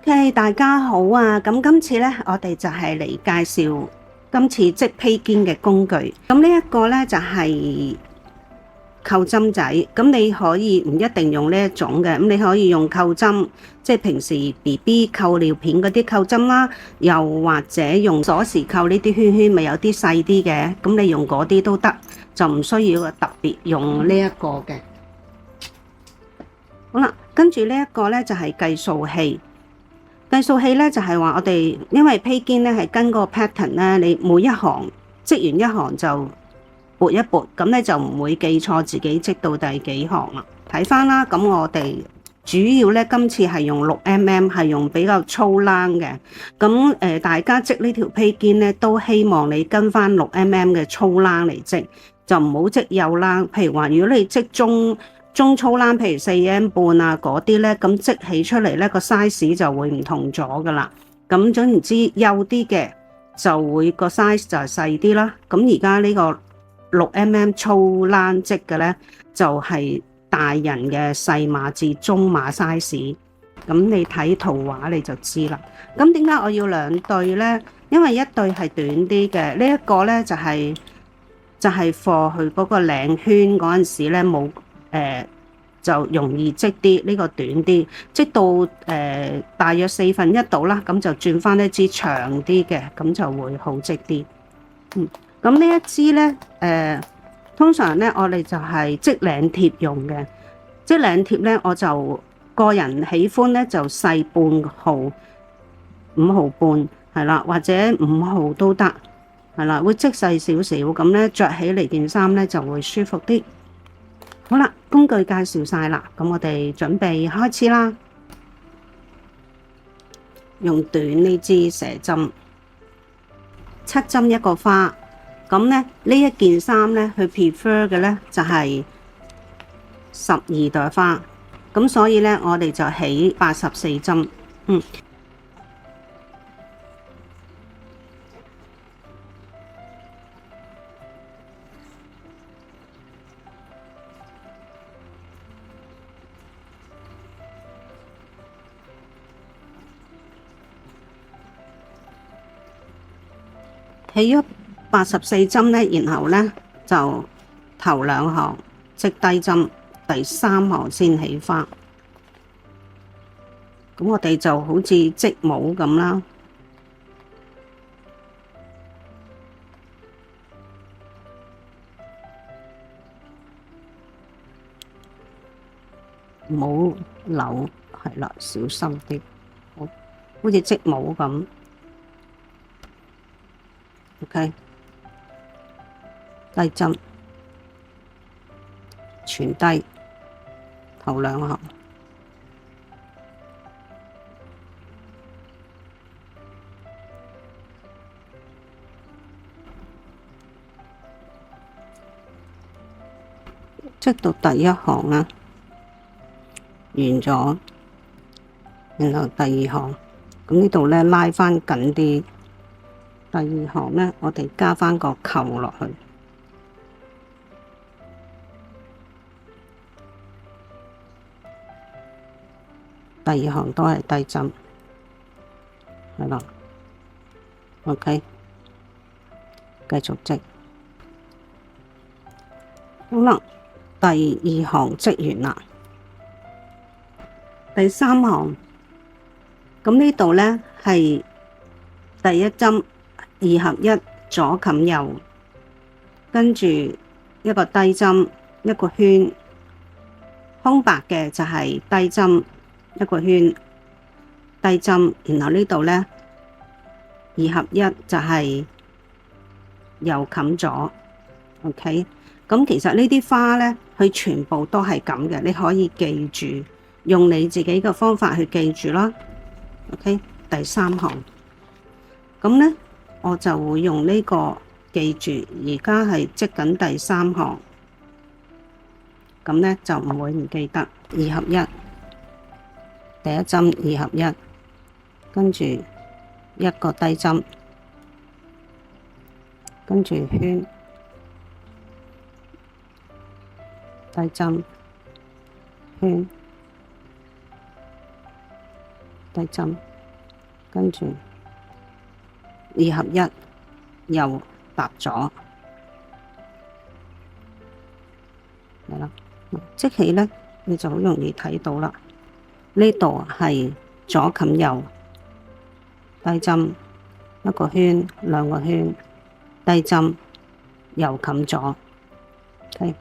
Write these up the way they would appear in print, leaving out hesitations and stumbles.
OK，大家好啊！咁今次咧，我哋就係嚟介紹今次織披肩嘅工具。咁呢一個咧就係扣針仔，咁你可以唔一定用呢一種嘅，咁你可以用扣針，即係平時 BB 扣尿片嗰啲扣針啦，又或者用鎖匙扣呢啲圈圈，咪有啲細啲嘅，咁你用嗰啲都得，就唔需要特別用呢一個嘅。好啦，跟住呢一個咧就係計數器。計數器咧就係話我哋，因為披肩咧係跟個 pattern 咧，你每一行織完一行就撥一撥，咁咧就唔會記錯自己織到第幾行啦。睇翻啦，咁我哋主要咧今次係用6mm，係用比較粗冷嘅。咁大家織呢條披肩咧都希望你跟翻6mm嘅粗冷嚟織，就唔好織幼冷。譬如話，如果你織中粗冷，譬如4M 半啊嗰啲咧，咁織起出嚟咧個 size 就會唔同咗噶啦。咁總言之，幼啲嘅就會個 size 就係細啲啦。咁而家呢個6mm 粗冷織嘅咧，就係大人嘅細碼至中碼 size。咁你睇圖畫你就知啦。咁點解我要兩對咧？因為一對係短啲嘅，呢一個咧就係貨佢嗰個領圈嗰陣時咧冇。就容易織啲，呢個短啲，織到大約1/4度啦，咁就轉翻一支長啲嘅，咁就會好織啲。咁呢一支咧，通常咧我哋就係織領貼用嘅，織領貼咧我就個人喜歡咧就細半號，5號半係啦，或者5號都得，係啦，會織細少少，咁咧着起嚟件衫咧就會舒服啲。好啦，工具介紹晒啦，咁我哋準備開始啦。用短呢支蛇針，7針一個花。咁咧呢一件衫咧，佢 prefer 嘅咧就係12朵花。咁所以咧，我哋就起84針。起咗84針咧，然後咧就頭2行織低針，第3行先起花。咁我哋就好似織帽咁啦，唔好扭，係啦，小心啲，好似織帽咁。OK， 低針，全低，頭2行，織到第1行啦，完咗，然後第2行，咁呢度咧拉返緊啲。第2行咧，我哋加返個扣落去。第2行都係低針，係啦。OK， 繼續織。好啦，第2行織完啦。第3行，咁呢度咧係第1針。2合1，左冚右，跟住一個低針，一個圈，空白嘅就係低針，一個圈，低針，然後呢度咧2合1就係右冚左 ，OK。咁其實呢啲花咧，佢全部都係咁嘅，你可以記住，用你自己嘅方法去記住啦。OK， 第3行，咁咧。我就會用呢個記住，而家係織緊第3行，咁咧就唔會唔記得。2合1，第1針2合1，跟住一個低針，跟住圈，低針，圈，低針。跟住2合1又搭咗，係啦，即起咧你就好容易睇到啦。呢度係左冚右，低針1個圈2個圈，低針右冚咗。OK，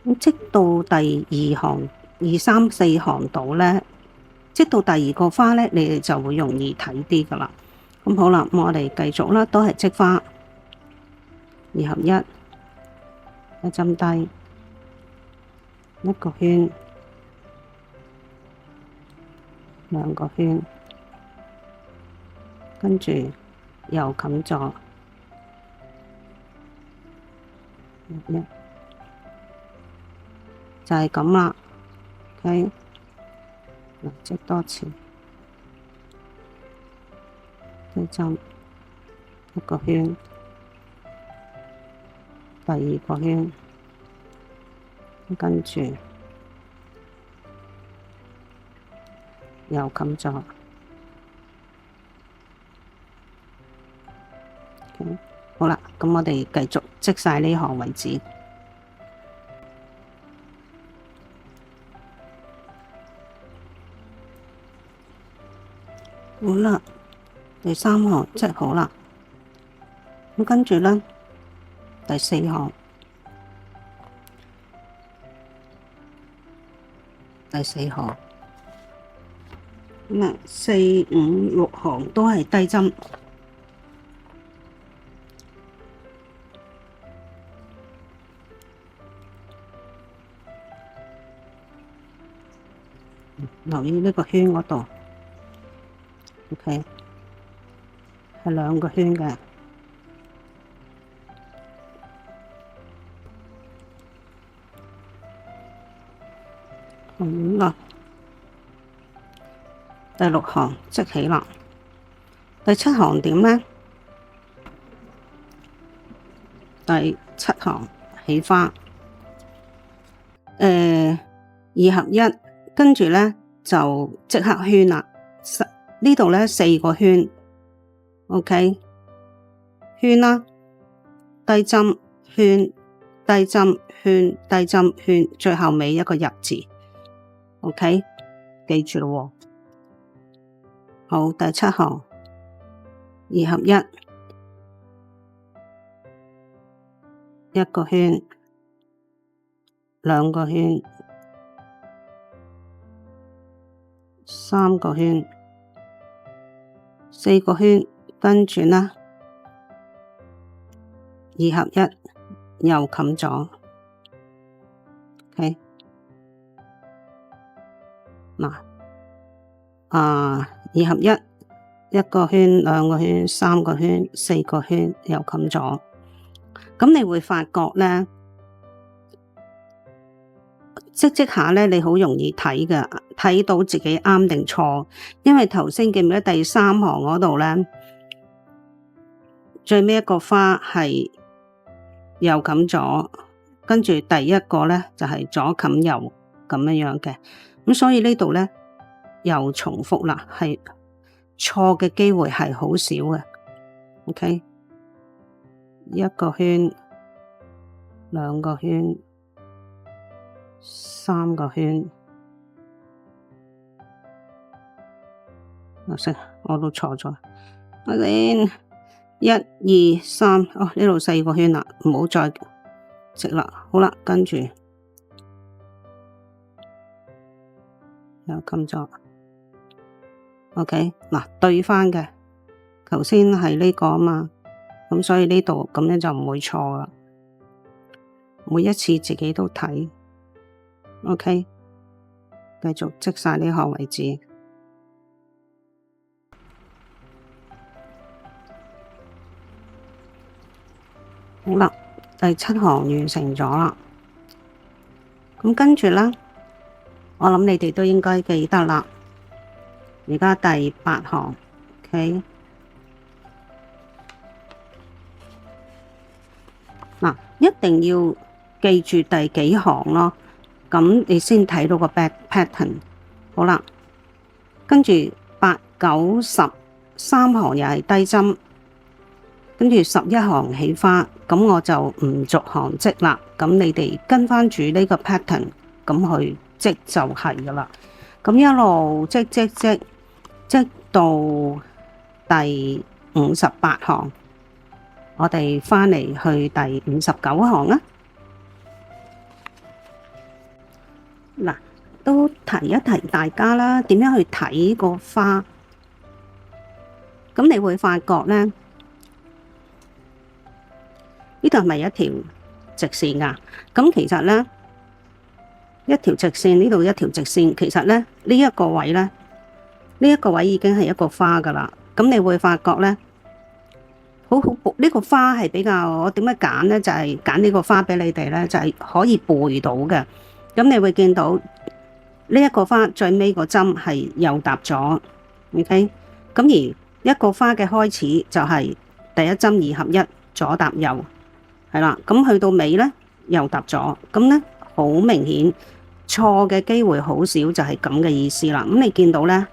咁織到第2行2、3、4行度咧，織到第2個花咧，你哋就會容易睇啲噶啦。咁好啦，咁我哋繼續啦，都係織花2合1，一針低1個圈2個圈，跟住又冚咗1，就係咁啦。OK， 嗱，織多次，低針1個圈，第2個圈，跟住又冚咗。OK， 好啦，咁我哋繼續織晒呢行為止。好啦，第3行織好啦，咁跟住咧，第4行，第4行，咁啊4、5、6行都係低針，留意呢個圈嗰度。OK， 係2個圈嘅，好啦，第6行織起啦，第7行點呢？第7行起花，2合1，跟住咧就即刻圈啦。呢度咧4個圈 ，OK， 圈啦，低針圈，低針圈，低針圈，最後尾一個入字 ，OK， 記住咯喎。好，第7行2合1，一個圈，2個圈，3個圈。4個圈，跟住呢2合1又冚咗 ，OK， 嗱2合1，一個圈2個圈3個圈4個圈又冚咗，咁你會發覺呢，織下呢，你好容易睇㗎，睇到自己啱定錯，因為頭先記唔記得第3行嗰度呢，最尾一個花係右冚咗，跟住第一個呢就係左冚右咁樣嘅，咁所以呢度呢又重複啦，係錯嘅機會係好少嘅。OK， 一個圈2個圈3個圈，我都錯咗。我先1、2、3，哦，呢度4個圈啦，唔好再織啦。好啦，跟住又冚咗。OK， 嗱，對翻嘅，頭先係呢個啊嘛，咁所以呢度咁樣就唔會錯啦。每一次自己都睇。OK， 繼續織晒呢行為止。好啦，第7行完成咗啦。咁跟住呢，我諗你哋都應該記得啦。而家第8行 ，OK， 嗱，一定要記住第幾行咯。咁你先睇到個 pattern。好啦，跟住8、93行又係低針，跟住11行起花，咁我就唔逐行織啦。咁你哋跟翻住呢個 pattern 咁去織就係噶啦。咁一路織到第58行，我哋翻嚟去第59行啊。嗱，都提一提大家啦，點樣去睇個花？咁你會發覺咧，呢度係咪一條直線㗎？咁其實咧，一條直線，呢度一條直線，其實咧呢一個位咧，呢一個位已經係一個花㗎啦。咁你會發覺咧，好呢個花係比較，我點樣揀咧？就係揀呢個花俾你哋咧，就係可以背到嘅。咁你會見到呢一個花最尾個針係右搭咗，OK？咁而一個花嘅開始就係第一針二合一，左搭右，係啦。咁去到尾咧，右搭咗，咁咧好明顯錯嘅機會好少，就係咁嘅意思啦。咁你見到咧，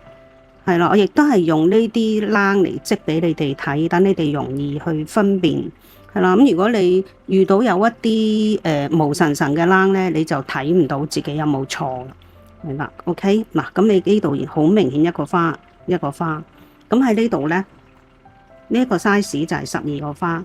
係啦，我亦都係用呢啲冷嚟織俾你哋睇，等你哋容易去分辨，係啦。咁如果你遇到有一啲毛神神嘅冷咧，你就睇唔到自己有冇錯，係啦。OK，嗱，咁你呢度好明顯一個花一個花。咁喺呢度咧，呢一個 size 就係12個花。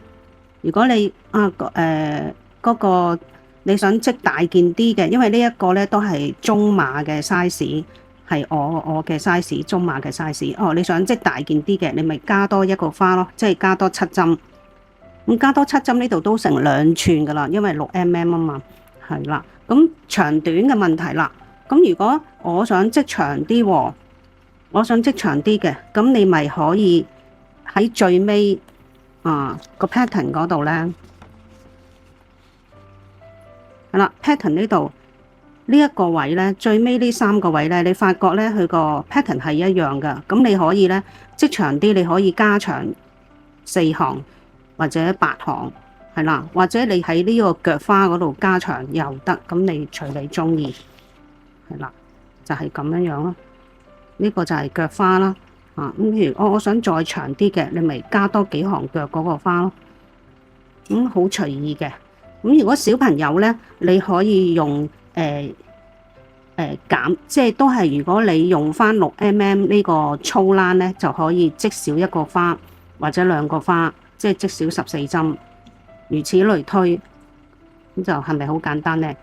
如果你嗰個你想織大件啲嘅，因為呢一個咧都係中碼嘅 size， 係我嘅 size， 中碼嘅 size。哦，你想織大件啲嘅，你咪加多一個花咯，即係加多7針。咁加多7針呢度都成2寸噶啦，因為6mm 啊嘛，係啦。咁長短嘅問題啦。咁如果我想織長啲喎，我想織長啲嘅，咁你咪可以喺最尾個 pattern 嗰度咧，係啦 pattern 呢度呢一個位咧，最尾呢3個位咧，你發覺咧佢個 pattern 係一樣噶，咁你可以咧織長啲，你可以加長4行或者8行，係啦，或者你喺呢個腳花嗰度加長又得，咁你隨你中意，係啦，就係咁樣樣咯。呢個就係腳花啦，咁譬如我想再長啲嘅，你咪加多幾行腳嗰個花咯，好隨意嘅。咁如果小朋友咧，你可以用減，即係都係如果你用翻6mm 呢個粗欄咧，就可以織少一個花或者2個花，即係織少14針，如此類推，咁就係咪好簡單咧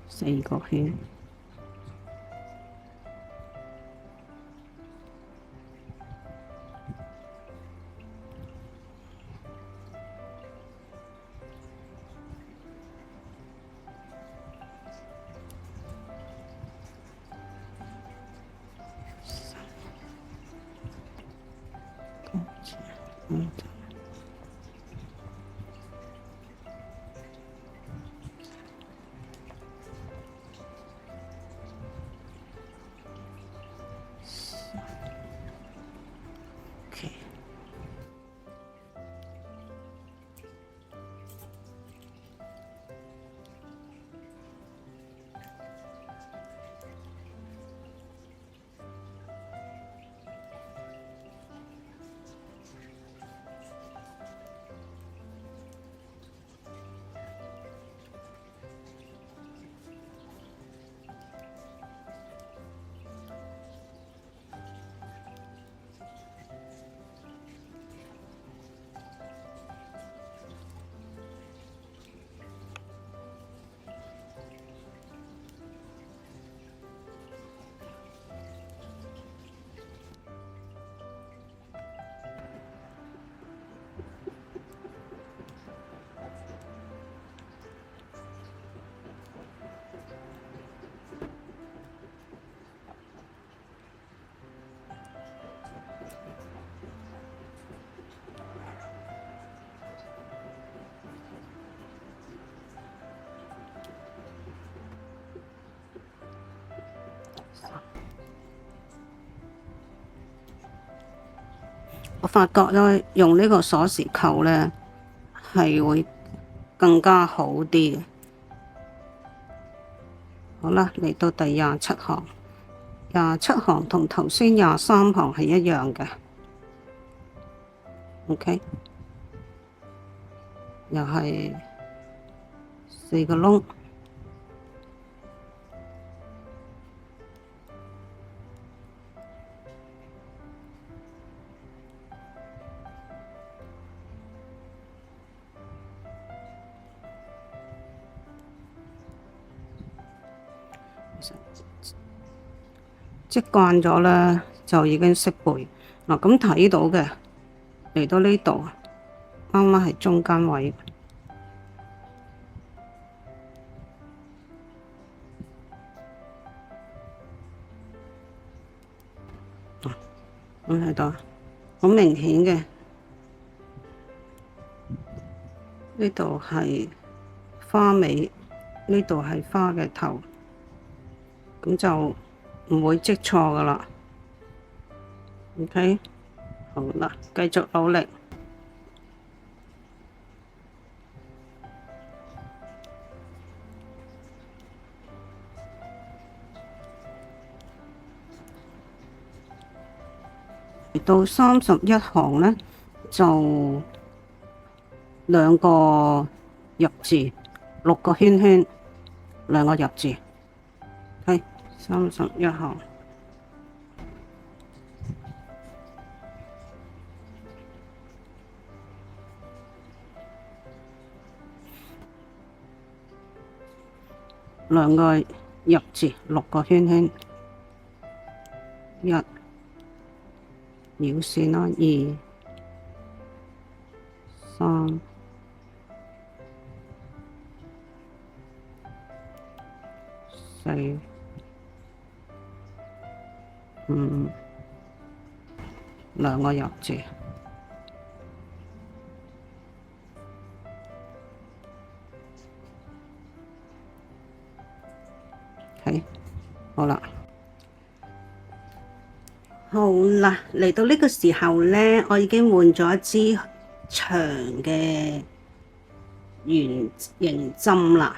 ？4個圈。我發覺咧用呢個鎖匙扣咧係會更加好啲嘅。好啦，嚟到第27行，27行同頭先23行係一樣嘅。OK， 又係4個窿。織慣咗咧，就已經識背嗱。咁睇到嘅嚟到呢度，啱啱係中間位。咁睇到好明顯嘅，呢度係花尾，呢度係花嘅頭，咁就唔會織錯噶啦。OK， 好啦，繼續努力。到31行呢，就兩個入字，6個圈圈，兩個入字。係31行，兩個入字，6個圈圈，一繞線啦，2、3、4、5，兩個入字。係，好啦。好啦，嚟到呢個時候呢，我已經換咗一支長嘅圓形針啦。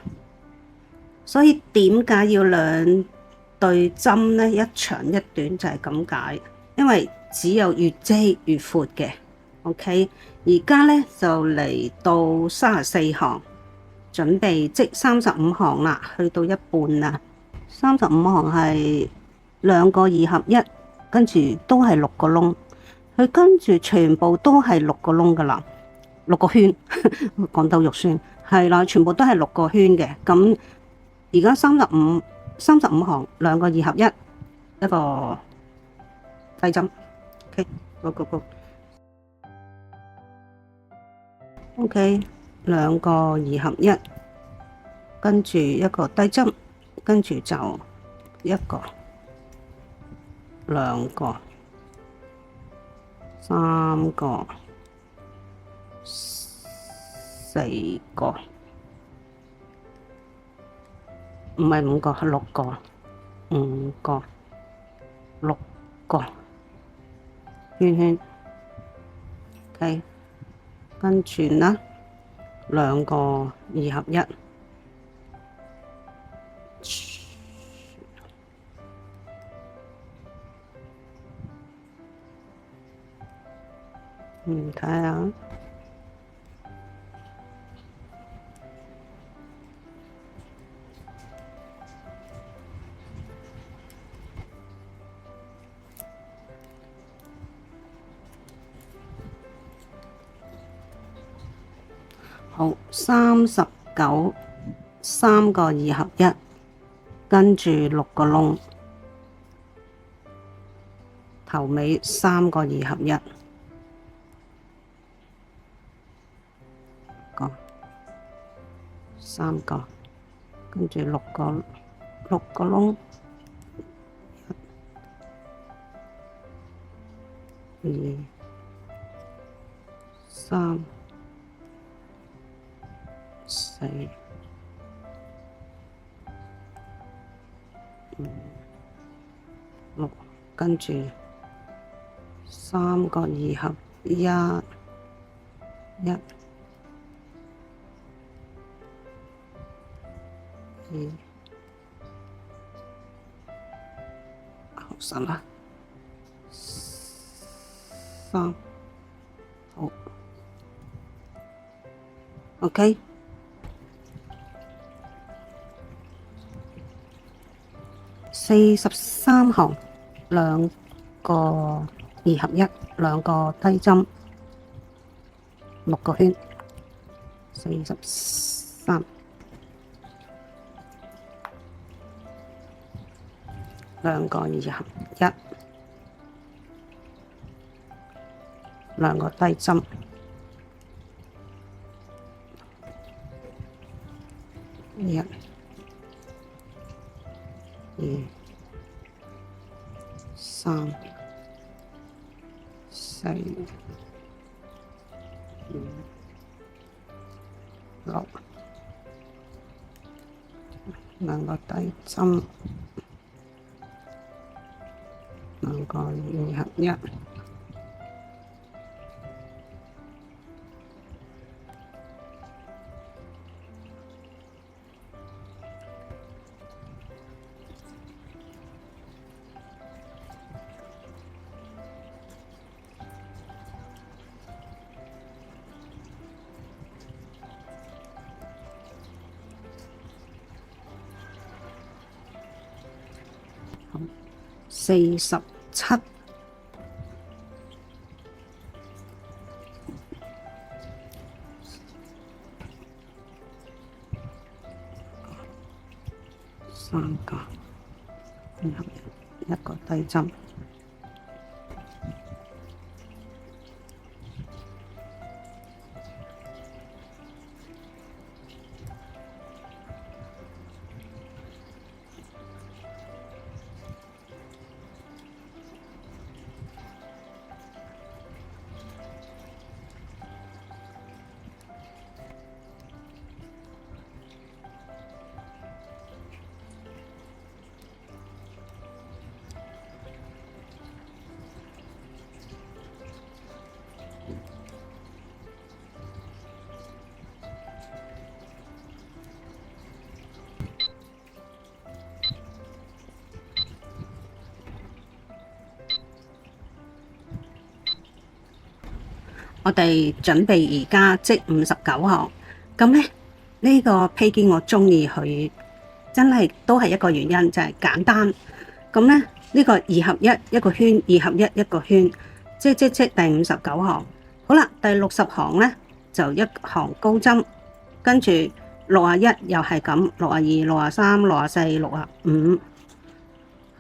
所以點解要兩對針呢？一長一短就係咁解，因為只有越織越闊嘅。OK， 而家呢就嚟到34行，準備織35行啦，去到一半啦。35行係兩個2合1。跟住都係6個窿，佢跟住全部都係6個窿噶啦，6個圈，講到肉酸，係啦，全部都係6個圈嘅。咁而家35行，兩個2合1，一個低針 ，OK， OK， 兩個2合1，跟住一個低針，跟住就一個。兩個、三個、四個，唔係5個，係6個，5個、6個圈圈。OK， 跟住呢，兩個2合1。睇下，好39，三個2合1，跟住6個窿，頭尾3個2合1。3個，跟住6個窿，1、2、3、4、5、6，跟住3個2合一，一，二，好實啦，三，好，OK，43行，兩個2合1，兩個低針，6個圈，43，兩個2合1，兩個低針，一、2、3、4、5、6，兩個低針，兩個2合1。47，三個2合1，一個低針。我哋準備而家織59行，咁咧呢個披肩我中意佢，真係都係一個原因，就係簡單。咁咧呢個2合1一個圈，2合1一個圈，即第59行。好啦，第60行咧就一行高針，跟住61又係咁，62、63、64、65，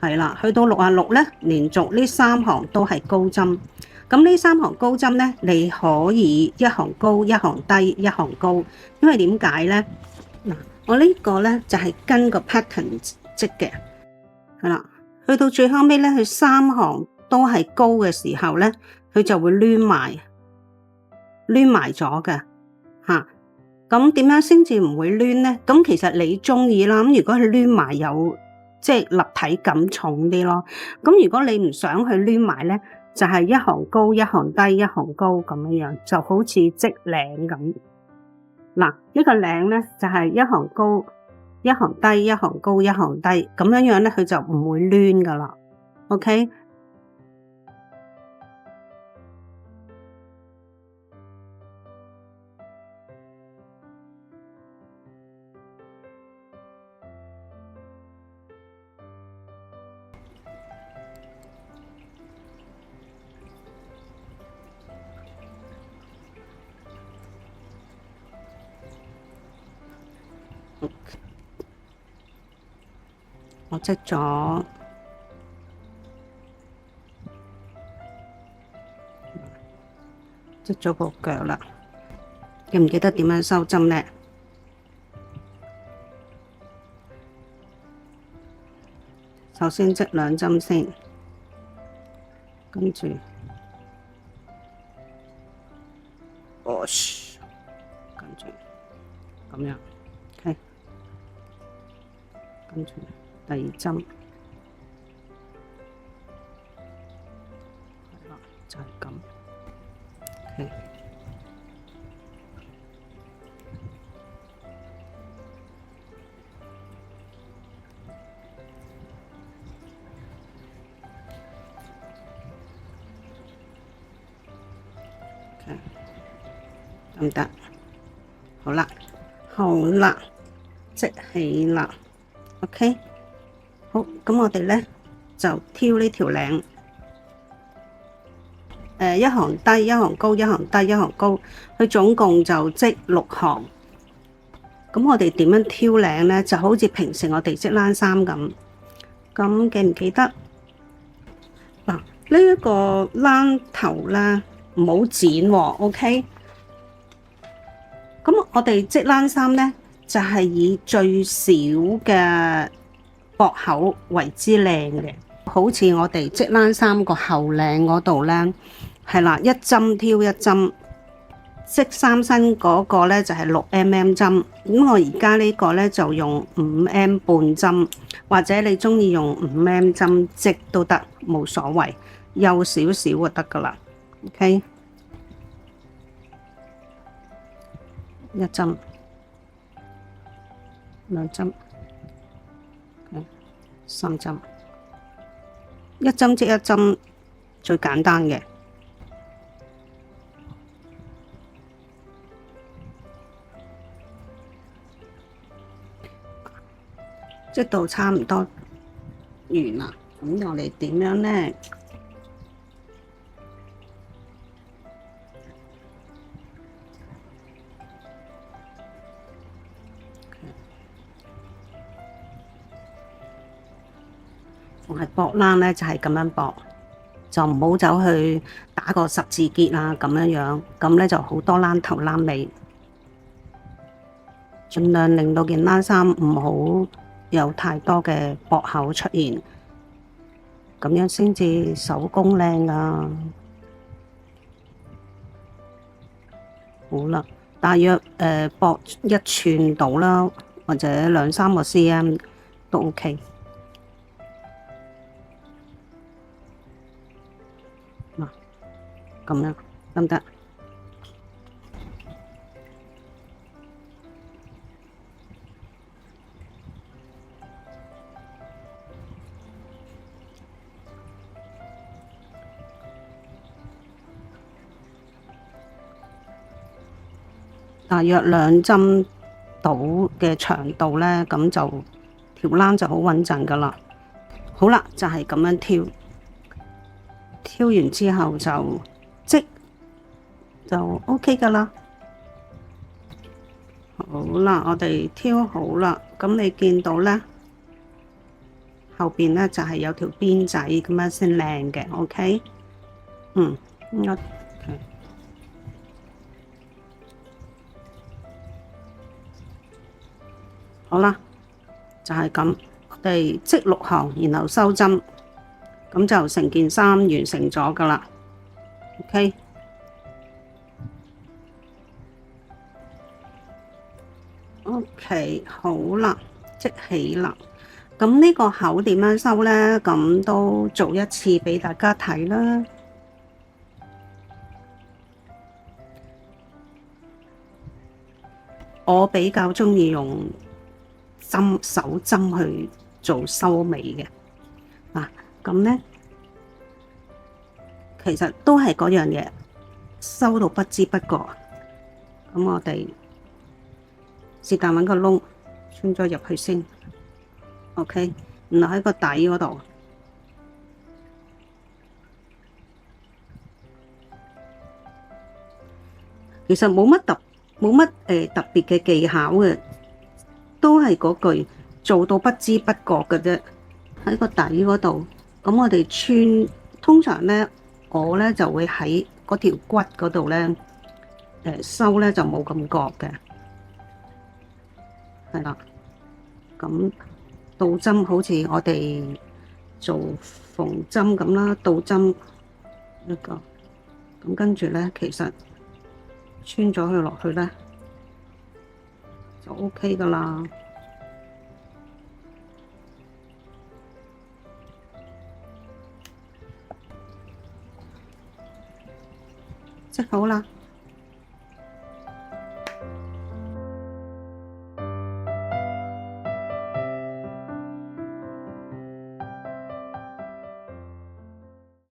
係啦，去到66咧，連續呢3行都係高針。咁呢3行高針咧，你可以一行高、一行低、一行高，因為點解咧？嗱，我呢個咧就係跟個 pattern 織嘅，係啦，去到最後尾咧，佢3行都係高嘅時候咧，佢就會攣埋咗嘅嚇。咁點樣先至唔會攣咧？咁其實你中意啦。咁如果佢攣埋有即係立體感重啲咯。咁如果你唔想去攣埋咧，就係一行高、一行低、一行高咁樣，就好似織領咁。嗱，呢個領咧就係一行高、一行低、一行高、一行低咁樣咧，佢就唔會攣噶啦。OK。我織咗個腳啦，記唔記得點樣收針呢？首先織2針先，跟住，跟住咁樣 ，OK，跟住第2針，係啦，就係咁。OK，得唔得？好啦，好啦，即起啦。OK，好，咁我哋咧就挑呢條領，一行低，一行高，一行低，一行高，佢總共就織6行。咁我哋點樣挑領咧？就好似平時我哋織冷衫咁。咁記唔記得？嗱，呢一個冷頭咧唔好剪喎，OK？咁我哋織冷衫咧就係以最少嘅膊口為之靚嘅，好似我哋織冷衫個後領嗰度咧，係啦，一針挑一針，織三身嗰個咧就係6mm針，咁我而家呢個咧就用5mm半針，或者你中意用5mm針織都得，冇所謂，幼少少就得噶啦。OK， 一針，兩針，3針，一針織一針最簡單嘅。織到差唔多完啦，咁我哋點樣呢？我係駁冷咧，就係咁樣駁，就唔好走去打個十字結啊咁樣樣，咁咧就好多冷頭冷尾，盡量令到件冷衫唔好有太多嘅駁口出現，咁樣先至手工靚啊！好啦，大約駁1寸到啦，或者2-3個 cm 都 OK。嗱，咁樣得唔得？大約2針到嘅長度咧，咁就條冷就好穩陣噶啦。好啦，就係咁樣挑，挑完之後就織就 OK 噶啦。好啦，我哋挑好啦，咁你見到咧後邊咧就係有條邊仔咁樣先靚嘅，OK？我好啦，就係咁，我哋織6行，然後收針，咁就成件衫完成咗噶啦。OK， OK， 好啦，織起啦。咁呢個口點樣收咧？咁都做一次俾大家睇啦。我比較鍾意用手針去做收尾嘅。嗱，咁咧其實都係嗰樣嘢，收到不知不覺。咁我哋是但搵個窿穿咗入去先 ，OK， 然後喺個底嗰度，其實冇乜特別嘅技巧嘅，都係嗰句做到不知不覺嘅啫。喺個底嗰度，咁我哋穿，通常咧我咧就會喺嗰條骨嗰度咧，收咧就冇咁覺嘅，係啦。咁倒針好似我哋做縫針咁啦，倒針一個，咁跟住咧其實穿咗佢落去咧就 OK 噶啦。織好啦。